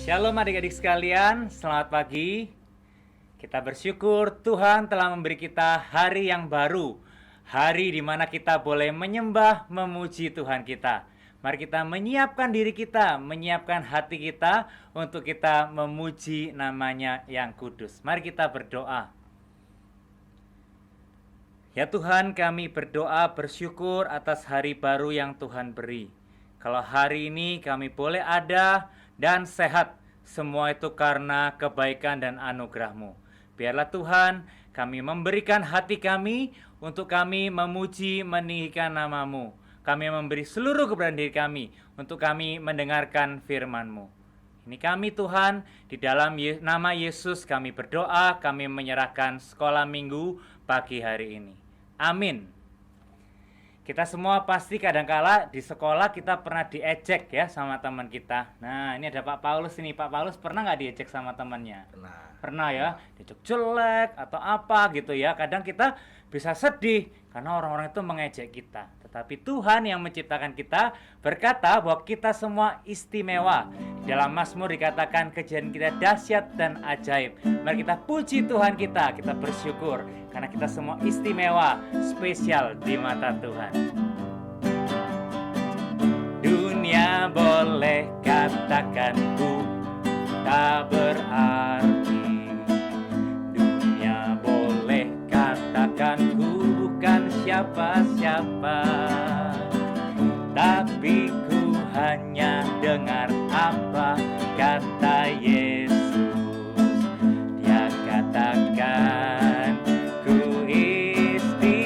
Shalom adik-adik sekalian, selamat pagi. Kita bersyukur Tuhan telah memberi kita hari yang baru. Hari di mana kita boleh menyembah, memuji Tuhan kita. Mari kita menyiapkan diri kita, menyiapkan hati kita untuk kita memuji namanya yang kudus. Mari kita berdoa. Ya Tuhan, kami berdoa bersyukur atas hari baru yang Tuhan beri. Kalau hari ini kami boleh ada dan sehat, semua itu karena kebaikan dan anugerah-Mu. Biarlah Tuhan, kami memberikan hati kami untuk kami memuji, meninggikan nama-Mu. Kami memberi seluruh keberadaan diri kami untuk kami mendengarkan firman-Mu. Ini kami Tuhan, di dalam nama Yesus kami berdoa, kami menyerahkan sekolah minggu pagi hari ini. Amin. Kita semua pasti kadangkala di sekolah kita pernah diejek ya sama teman kita. Nah, ini ada Pak Paulus ini. Pak Paulus pernah nggak diejek sama temannya? Pernah ya, diejek jelek atau apa gitu ya. Kadang kita bisa sedih karena orang-orang itu mengejek kita. Tetapi Tuhan yang menciptakan kita berkata bahwa kita semua istimewa. Di dalam Mazmur dikatakan kejadian kita dahsyat dan ajaib. Mari kita puji Tuhan kita bersyukur karena kita semua istimewa, spesial di mata Tuhan. Dunia boleh katakan ku tak berarti. Dunia boleh katakan ku bukan siapa-siapa. Tapi ku hanya dengar apa kata Yesus. Dia katakan ku istimewa,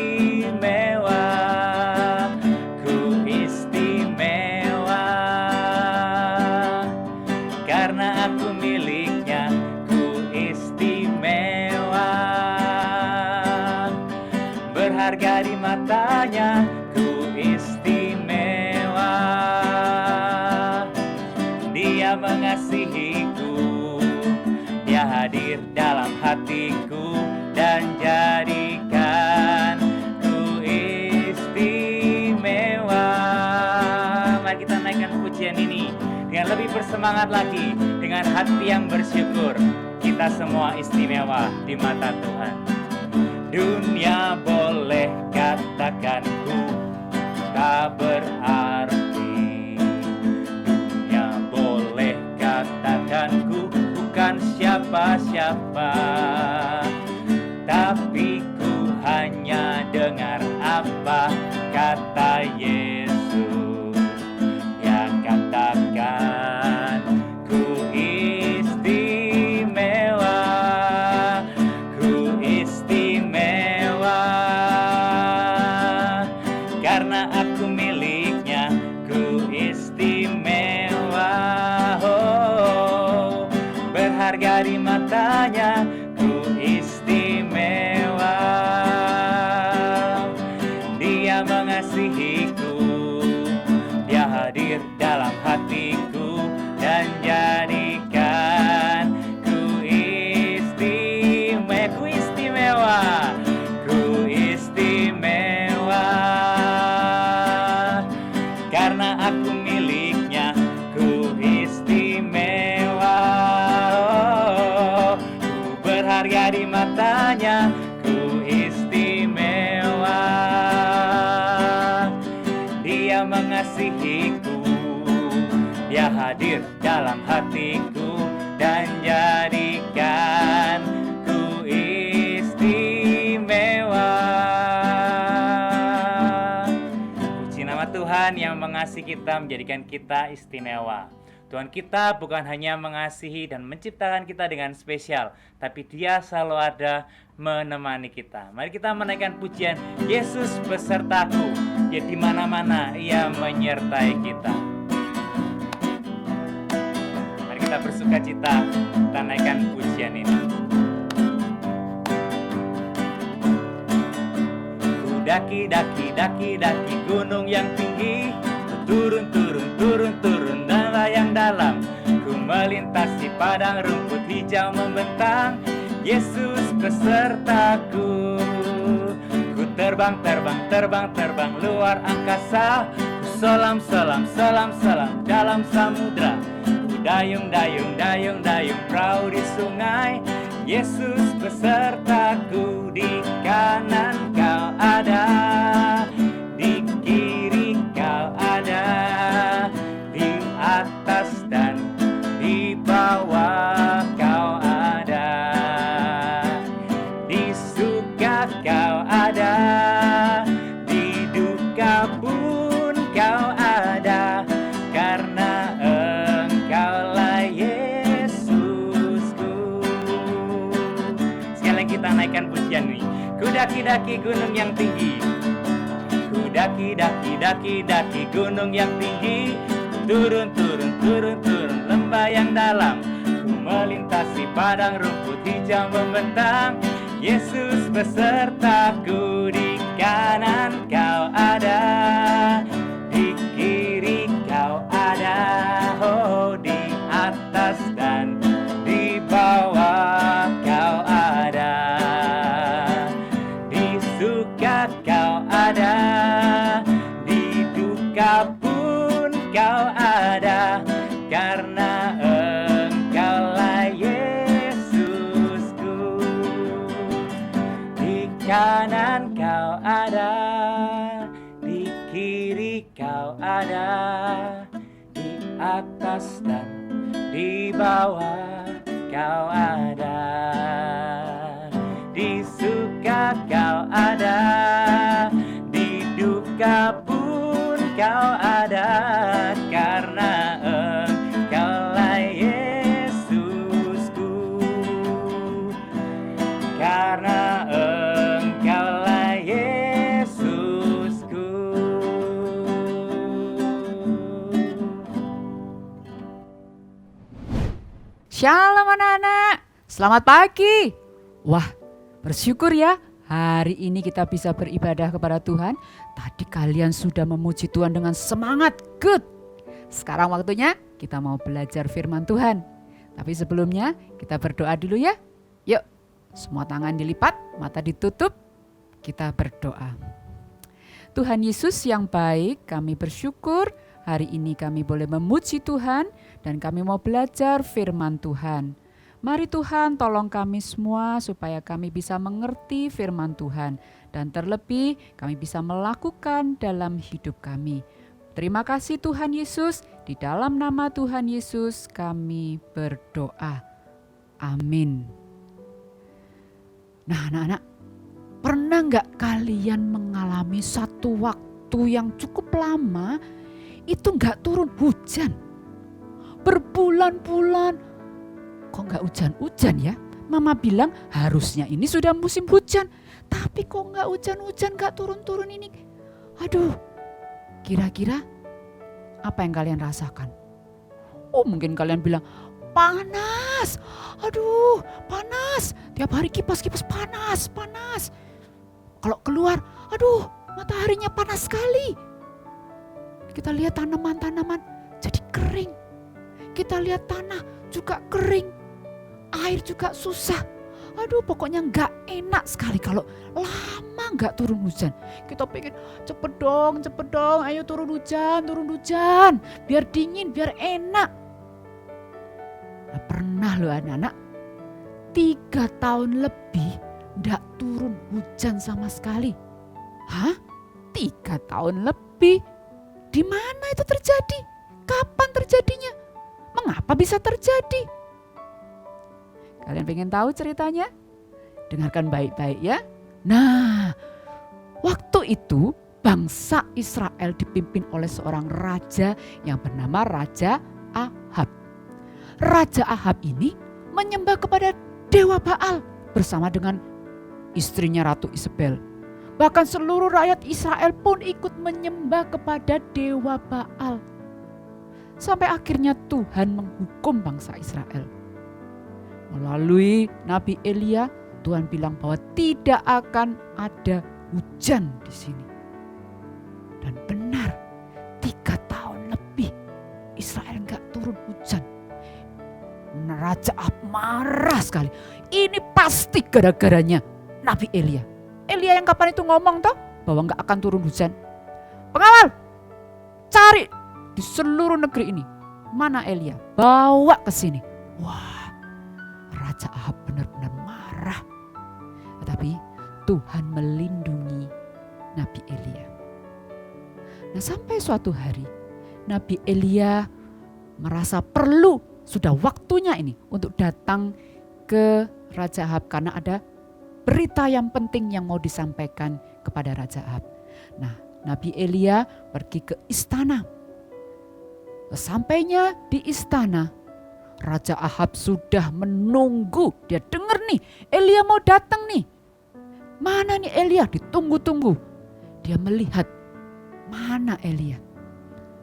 ku istimewa. Karena aku miliknya, ku istimewa. Berharga di matanya, ku istimewa. Dia mengasihiku, Dia hadir dalam hatiku dan jadikan ku istimewa. Mari kita naikkan pujian ini dengan lebih bersemangat lagi, dengan hati yang bersyukur. Kita semua istimewa di mata Tuhan. Dunia boleh katakan ku tak berarti. Dunia boleh katakan ku bukan siapa-siapa. Tapi ku hanya dengar apa kata Yesus. Dia katakan ku istimewa, ku istimewa. Karena aku miliknya, ku istimewa. Oh, berharga di matanya, ku istimewa. Dia mengasihiku, Dia hadir dalam hatiku dan jadikan ku istimewa. Ku istimewa, ku istimewa. Karena aku miliknya, ku istimewa. Oh, ku berharga di matanya, ku istimewa. Dia mengasihiku, Dia hadir dalam hatiku dan jadikan ku istimewa. Puji nama Tuhan yang mengasihi kita, menjadikan kita istimewa. Tuhan kita bukan hanya mengasihi dan menciptakan kita dengan spesial, tapi Dia selalu ada menemani kita. Mari kita menaikkan pujian Yesus besertaku. Ya, di mana-mana Ia menyertai kita. Mari kita bersukacita, kita naikkan pujian ini. Ku daki gunung yang tinggi, turun tanah yang dalam. Ku melintasi padang rumput hijau membentang. Yesus besertaku. Ku terbang luar angkasa. Ku selam dalam samudra. Ku Dayung, dayung, dayung, dayung perahu di sungai. Yesus besertaku, di kanan kau ada, di kiri kau ada, di atas dan di bawah kau ada, di suka kau ada, di duka pun kau ada, karena Engkaulah Yesusku. Sekali lagi kita naikkan pujian ini. Ku daki-daki gunung yang tinggi, ku daki-daki gunung yang tinggi, turun lembah yang dalam, ku melintasi padang rumput hijau membentang. Yesus besertaku, di kanan kau ada, di kiri kau ada, oh di atas dan di bawah kau ada, di suka kau ada, di duka pun kau ada, karena Engkaulah Yesusku. Di kanan kau ada, di kiri kau ada, di atas dan di bawah kau ada, di suka kau ada, di duka pun kau ada, karena Engkaulah Yesusku, karena Engkaulah Yesusku. Shalom anak-anak, selamat pagi. Wah, bersyukur ya hari ini kita bisa beribadah kepada Tuhan. Tadi kalian sudah memuji Tuhan dengan semangat, good. Sekarang waktunya kita mau belajar firman Tuhan. Tapi sebelumnya kita berdoa dulu ya. Yuk, semua tangan dilipat, mata ditutup, kita berdoa. Tuhan Yesus yang baik, kami bersyukur hari ini kami boleh memuji Tuhan dan kami mau belajar firman Tuhan. Mari Tuhan tolong kami semua supaya kami bisa mengerti firman Tuhan dan terlebih kami bisa melakukan dalam hidup kami. Terima kasih Tuhan Yesus, di dalam nama Tuhan Yesus kami berdoa. Amin. Nah anak-anak, pernah gak kalian mengalami satu waktu yang cukup lama itu gak turun hujan? Berbulan-bulan kok gak hujan-hujan ya? Mama bilang harusnya ini sudah musim hujan, tapi kok gak hujan-hujan, gak turun-turun ini. Aduh, kira-kira apa yang kalian rasakan? Oh mungkin kalian bilang panas, aduh panas, tiap hari kipas-kipas panas. Kalau keluar, aduh mataharinya panas sekali. Kita lihat tanaman-tanaman jadi kering. Kita lihat tanah juga kering. Air juga susah. Aduh pokoknya gak enak sekali kalau lama gak turun hujan. Kita pengen cepet dong, ayo turun hujan. Biar dingin, biar enak. Nah, pernah loh anak-anak, 3 tahun lebih gak turun hujan sama sekali. Hah? 3 tahun lebih? Di mana itu terjadi? Kapan terjadinya? Mengapa bisa terjadi? Kalian pengen tahu ceritanya? Dengarkan baik-baik ya. Nah, waktu itu bangsa Israel dipimpin oleh seorang raja yang bernama Raja Ahab. Raja Ahab ini menyembah kepada Dewa Baal bersama dengan istrinya Ratu Isabel. Bahkan seluruh rakyat Israel pun ikut menyembah kepada Dewa Baal. Sampai akhirnya Tuhan menghukum bangsa Israel. Melalui Nabi Elia, Tuhan bilang bahwa tidak akan ada hujan di sini. Dan benar, 3 tahun lebih Israel gak turun hujan. Raja Ahab marah sekali. Ini pasti gara-garanya Nabi Elia. Elia yang kapan itu ngomong toh bahwa gak akan turun hujan. Pengawal, cari di seluruh negeri ini mana Elia? Bawa ke sini. Wah, Raja Ahab benar-benar marah. Tetapi Tuhan melindungi Nabi Elia. Nah, sampai suatu hari Nabi Elia merasa perlu, sudah waktunya ini untuk datang ke Raja Ahab karena ada berita yang penting yang mau disampaikan kepada Raja Ahab. Nah, Nabi Elia pergi ke istana. Sampainya di istana, Raja Ahab sudah menunggu. Dia dengar nih, Elia mau datang nih. Mana nih Elia? Ditunggu-tunggu. Dia melihat mana Elia.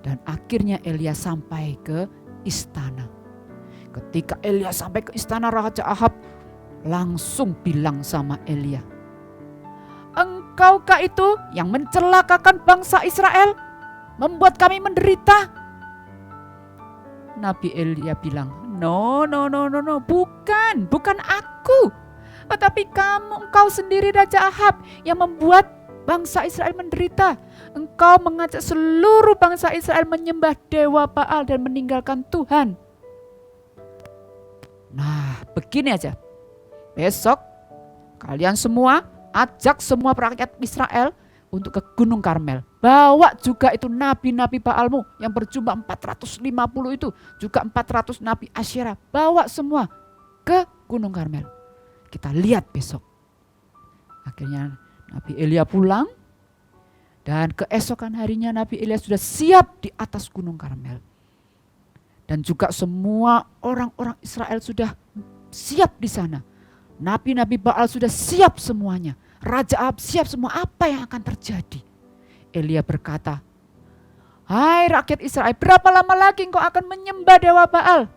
Dan akhirnya Elia sampai ke istana. Ketika Elia sampai ke istana, Raja Ahab langsung bilang sama Elia, "Engkaukah itu yang mencelakakan bangsa Israel, membuat kami menderita?" Nabi Elia bilang, No, bukan aku. Tetapi engkau sendiri Raja Ahab yang membuat bangsa Israel menderita. Engkau mengajak seluruh bangsa Israel menyembah dewa Baal dan meninggalkan Tuhan. Nah, begini aja. Besok kalian semua ajak semua rakyat Israel untuk ke Gunung Karmel. Bawa juga itu nabi-nabi Baalmu yang berjumlah 450 itu. Juga 400 nabi Asyera. Bawa semua ke Gunung Karmel. Kita lihat besok. Akhirnya Nabi Elia pulang. Dan keesokan harinya Nabi Elia sudah siap di atas Gunung Karmel. Dan juga semua orang-orang Israel sudah siap di sana. Nabi-nabi Baal sudah siap semuanya. Raja Ahab siap semua, apa yang akan terjadi? Elia berkata, "Hai rakyat Israel, berapa lama lagi engkau akan menyembah dewa Baal?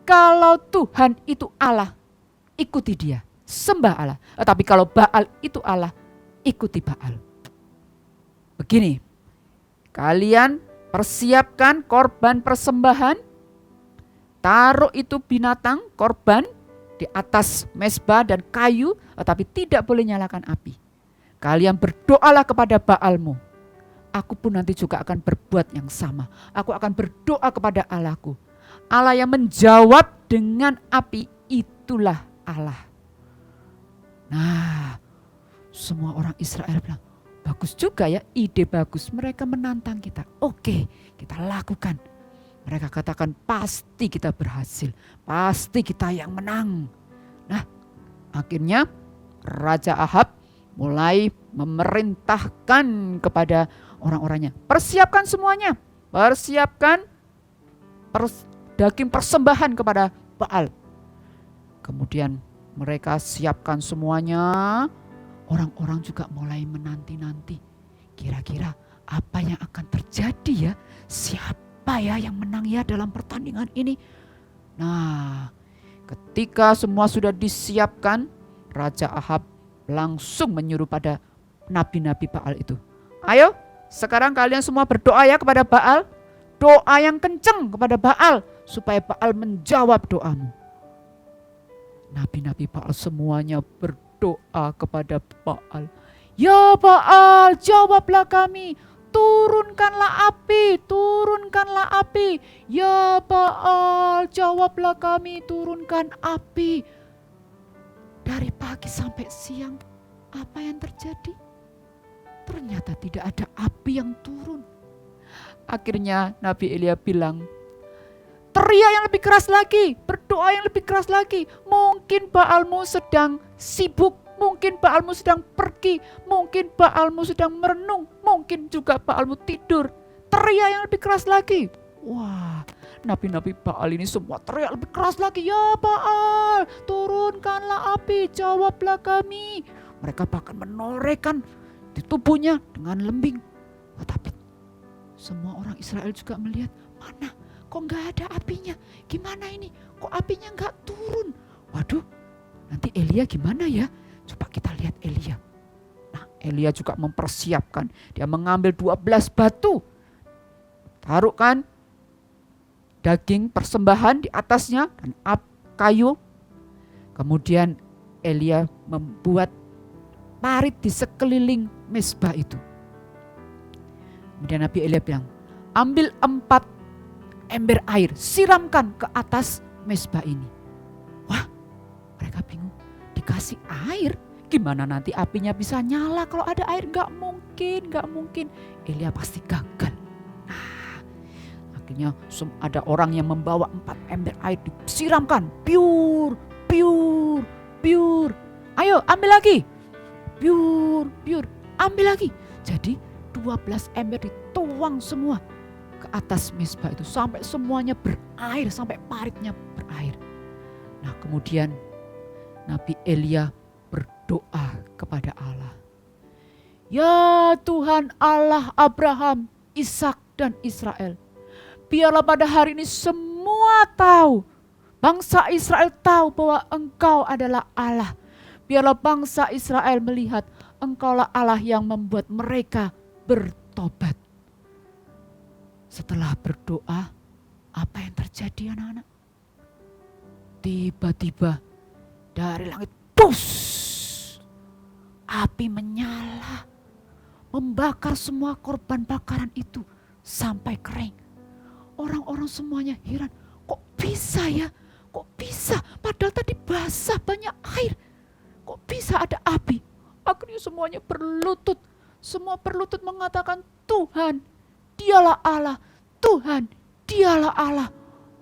Kalau Tuhan itu Allah, ikuti dia, sembah Allah. Tetapi kalau Baal itu Allah, ikuti Baal." Begini, kalian persiapkan korban persembahan, taruh itu binatang, korban, di atas mezbah dan kayu, tetapi tidak boleh nyalakan api. Kalian berdoalah kepada Baalmu. Aku pun nanti juga akan berbuat yang sama. Aku akan berdoa kepada Allahku. Allah yang menjawab dengan api, itulah Allah. Nah, semua orang Israel bilang, bagus juga ya, ide bagus. Mereka menantang kita. Oke, kita lakukan. Mereka katakan pasti kita berhasil, pasti kita yang menang. Nah, akhirnya Raja Ahab mulai memerintahkan kepada orang-orangnya, persiapkan semuanya, persiapkan daging persembahan kepada Baal. Kemudian mereka siapkan semuanya, orang-orang juga mulai menanti-nanti. Kira-kira apa yang akan terjadi ya? Siapa ya yang menang ya dalam pertandingan ini? Nah, ketika semua sudah disiapkan, Raja Ahab langsung menyuruh pada nabi-nabi Baal itu, "Ayo, sekarang kalian semua berdoa ya kepada Baal. Doa yang kencang kepada Baal, supaya Baal menjawab doamu." Nabi-nabi Baal semuanya berdoa kepada Baal. "Ya Baal, jawablah kami. Turunkanlah api, turunkanlah api. Ya Baal, jawablah kami, turunkan api." Dari pagi sampai siang, apa yang terjadi? Ternyata tidak ada api yang turun. Akhirnya Nabi Elia bilang, "Teriak yang lebih keras lagi, berdoa yang lebih keras lagi. Mungkin Baalmu sedang sibuk, mungkin Baalmu sedang pergi, mungkin Baalmu sedang merenung, mungkin juga Baalmu tidur. Teriak yang lebih keras lagi." Wah, nabi-nabi Baal ini semua teriak lebih keras lagi. "Ya Baal, turunkanlah api, jawablah kami." Mereka bahkan menorehkan di tubuhnya dengan lembing. Tetapi semua orang Israel juga melihat, mana kok gak ada apinya? Gimana ini? Kok apinya gak turun? Waduh, nanti Elia gimana ya? Coba kita lihat Elia. Nah, Elia juga mempersiapkan. Dia mengambil 12 batu. Taruhkan daging persembahan di atasnya dan kayu. Kemudian Elia membuat parit di sekeliling mezbah itu. Kemudian Nabi Elia bilang, "Ambil 4 ember air, siramkan ke atas mezbah ini. Wah, mereka bingung, dikasih air, gimana nanti apinya bisa nyala kalau ada air? Gak mungkin. Elia pasti gagal. Nah, akhirnya ada orang yang membawa 4 ember air, disiramkan, piur. Ayo ambil lagi, piur, ambil lagi. Jadi 12 ember dituang semua ke atas mezbah itu sampai semuanya berair, sampai paritnya berair. Nah, kemudian Nabi Elia berdoa kepada Allah. Ya Tuhan Allah Abraham, Ishak dan Israel, biarlah pada hari ini semua tahu, bangsa Israel tahu bahwa Engkau adalah Allah. Biarlah bangsa Israel melihat Engkaulah Allah yang membuat mereka bertobat. Setelah berdoa, apa yang terjadi anak-anak? Tiba-tiba dari langit, pus, api menyala, membakar semua korban bakaran itu sampai kering. Orang-orang semuanya heran, kok bisa ya? Kok bisa? Padahal tadi basah, banyak air. Kok bisa ada api? Akhirnya semuanya berlutut. Semua berlutut mengatakan, Tuhan, Dialah Allah. Tuhan, Dialah Allah.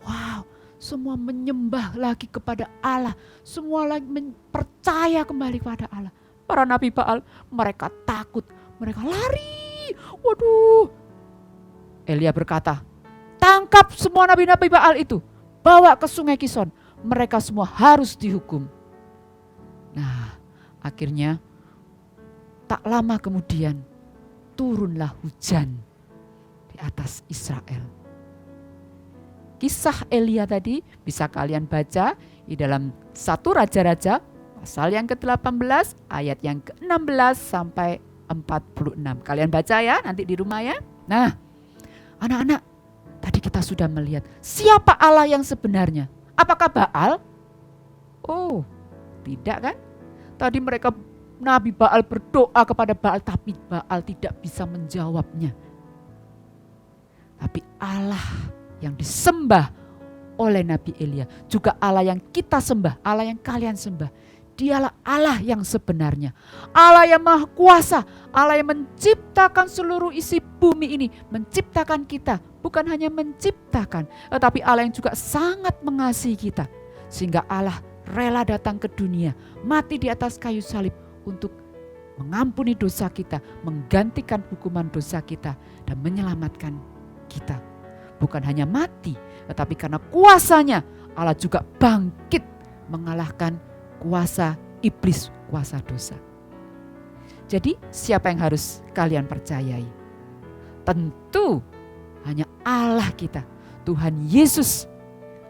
Wow, semua menyembah lagi kepada Allah. Semua lagi percaya kembali kepada Allah. Para nabi Baal, mereka takut. Mereka lari. Waduh. Elia berkata, tangkap semua nabi-nabi Baal itu. Bawa ke sungai Kison. Mereka semua harus dihukum. Nah, akhirnya tak lama kemudian turunlah hujan di atas Israel. Kisah Elia tadi bisa kalian baca di dalam 1 Raja-Raja pasal yang ke-18 ayat yang ke-16 sampai 46. Kalian baca ya nanti di rumah ya. Nah, anak-anak, tadi kita sudah melihat siapa Allah yang sebenarnya. Apakah Baal? Oh, tidak kan? Tadi mereka Nabi Baal berdoa kepada Baal, tapi Baal tidak bisa menjawabnya. Tapi Allah yang disembah oleh Nabi Elia, juga Allah yang kita sembah, Allah yang kalian sembah, Dialah Allah yang sebenarnya. Allah yang maha kuasa, Allah yang menciptakan seluruh isi bumi ini, menciptakan kita. Bukan hanya menciptakan, tetapi Allah yang juga sangat mengasihi kita. Sehingga Allah rela datang ke dunia, mati di atas kayu salib untuk mengampuni dosa kita, menggantikan hukuman dosa kita, dan menyelamatkan kita. Bukan hanya mati, tetapi karena kuasanya Allah juga bangkit mengalahkan kuasa iblis, kuasa dosa. Jadi siapa yang harus kalian percayai? Tentu hanya Allah kita, Tuhan Yesus,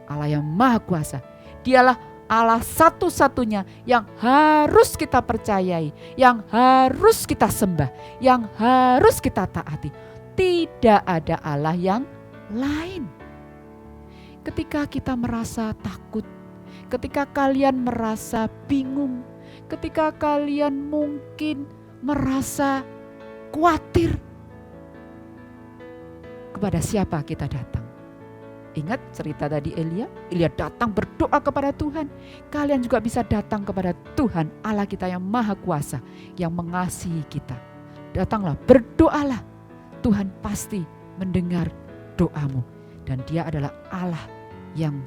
Allah yang maha kuasa. Dialah Allah satu-satunya yang harus kita percayai, yang harus kita sembah, yang harus kita taati. Tidak ada Allah yang lain. Ketika kita merasa takut, ketika kalian merasa bingung, ketika kalian mungkin merasa khawatir, kepada siapa kita datang? Ingat cerita tadi Elia datang berdoa kepada Tuhan. Kalian juga bisa datang kepada Tuhan Allah kita yang maha kuasa, yang mengasihi kita. Datanglah, berdoalah. Tuhan pasti mendengar doamu. Dan Dia adalah Allah yang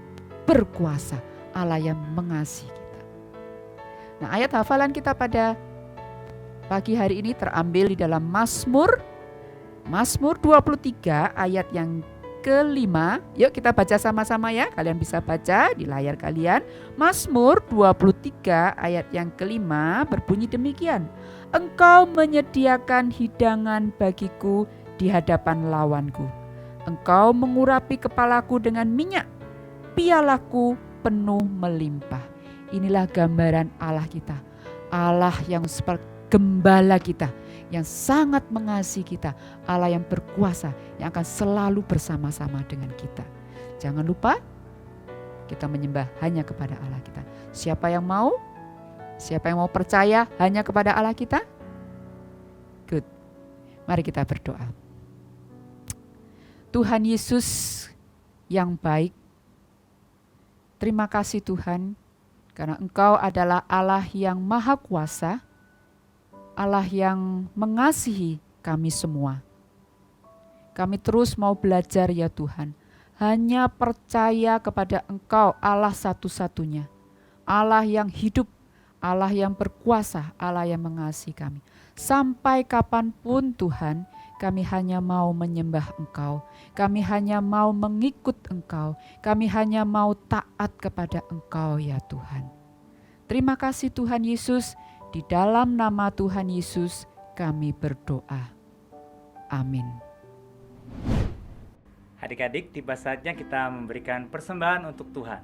berkuasa, Allah yang mengasihi kita. Nah, ayat hafalan kita pada pagi hari ini terambil di dalam Mazmur 23 ayat yang kelima. Yuk kita baca sama-sama ya. Kalian bisa baca di layar kalian. Mazmur 23 ayat yang kelima berbunyi demikian. Engkau menyediakan hidangan bagiku di hadapan lawanku. Engkau mengurapi kepalaku dengan minyak. Pialaku penuh melimpah. Inilah gambaran Allah kita. Allah yang seperti gembala kita, yang sangat mengasihi kita, Allah yang berkuasa, yang akan selalu bersama-sama dengan kita. Jangan lupa kita menyembah hanya kepada Allah kita. Siapa yang mau percaya hanya kepada Allah kita? Good. Mari kita berdoa. Tuhan Yesus, yang baik. Terima kasih Tuhan, karena Engkau adalah Allah yang Maha Kuasa, Allah yang mengasihi kami semua. Kami terus mau belajar ya Tuhan, hanya percaya kepada Engkau Allah satu-satunya, Allah yang hidup, Allah yang berkuasa, Allah yang mengasihi kami. Sampai kapanpun Tuhan, kami hanya mau menyembah Engkau, kami hanya mau mengikut Engkau, kami hanya mau taat kepada Engkau ya Tuhan. Terima kasih Tuhan Yesus, di dalam nama Tuhan Yesus kami berdoa. Amin. Adik-adik, tiba saatnya kita memberikan persembahan untuk Tuhan.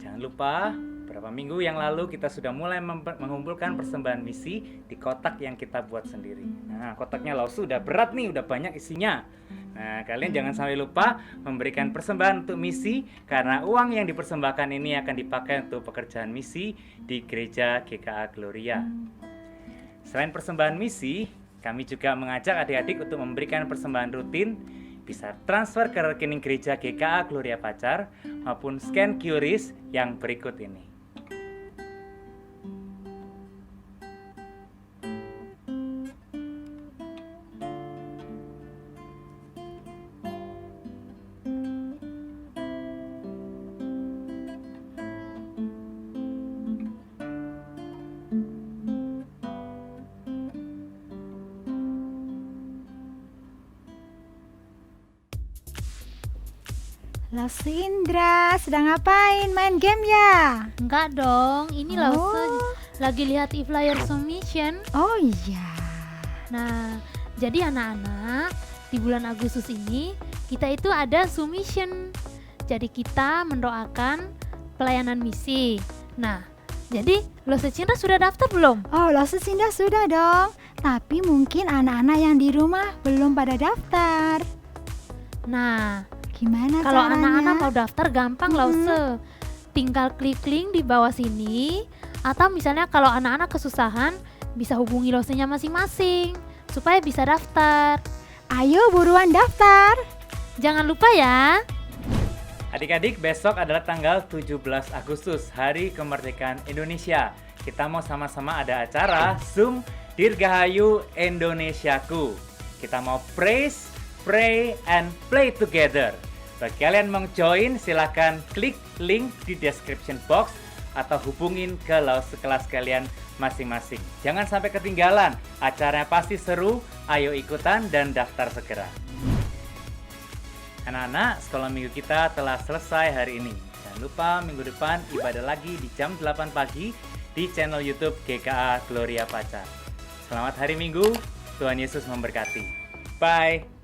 Jangan lupa, beberapa minggu yang lalu kita sudah mulai mengumpulkan persembahan misi di kotak yang kita buat sendiri. Nah, kotaknya sudah berat nih, udah banyak isinya. Nah, kalian jangan sampai lupa memberikan persembahan untuk misi, karena uang yang dipersembahkan ini akan dipakai untuk pekerjaan misi di Gereja GKA Gloria. Selain persembahan misi, kami juga mengajak adik-adik untuk memberikan persembahan rutin, bisa transfer ke rekening Gereja GKA Gloria Pacar maupun scan QRIS yang berikut ini. Lause Indra, sedang ngapain? Main game ya? Enggak dong, ini Oh. Lause lagi lihat e-flyer submission. Oh iya. Nah, jadi anak-anak, di bulan Agustus ini kita itu ada submission. Jadi kita mendoakan pelayanan misi. Nah, jadi Lause Cindra sudah daftar belum? Oh, Lause Indra sudah dong. Tapi mungkin anak-anak yang di rumah belum pada daftar. Nah, Gimana kalau caranya? anak-anak mau daftar gampang Lause. Tinggal klik link di bawah sini, atau misalnya kalau anak-anak kesusahan bisa hubungi Lause-nya masing-masing supaya bisa daftar. Ayo buruan daftar. Jangan lupa ya. Adik-adik, besok adalah tanggal 17 Agustus, Hari Kemerdekaan Indonesia. Kita mau sama-sama ada acara Zoom Dirgahayu Indonesiaku. Kita mau praise, pray, and play together. Bagi kalian mau join, silakan klik link di description box atau hubungin ke Lause kelas kalian masing-masing. Jangan sampai ketinggalan, acaranya pasti seru, ayo ikutan dan daftar segera. Anak-anak, sekolah minggu kita telah selesai hari ini. Jangan lupa minggu depan ibadah lagi di jam 8 pagi di channel YouTube GKA Gloria Pacar. Selamat hari Minggu, Tuhan Yesus memberkati. Bye!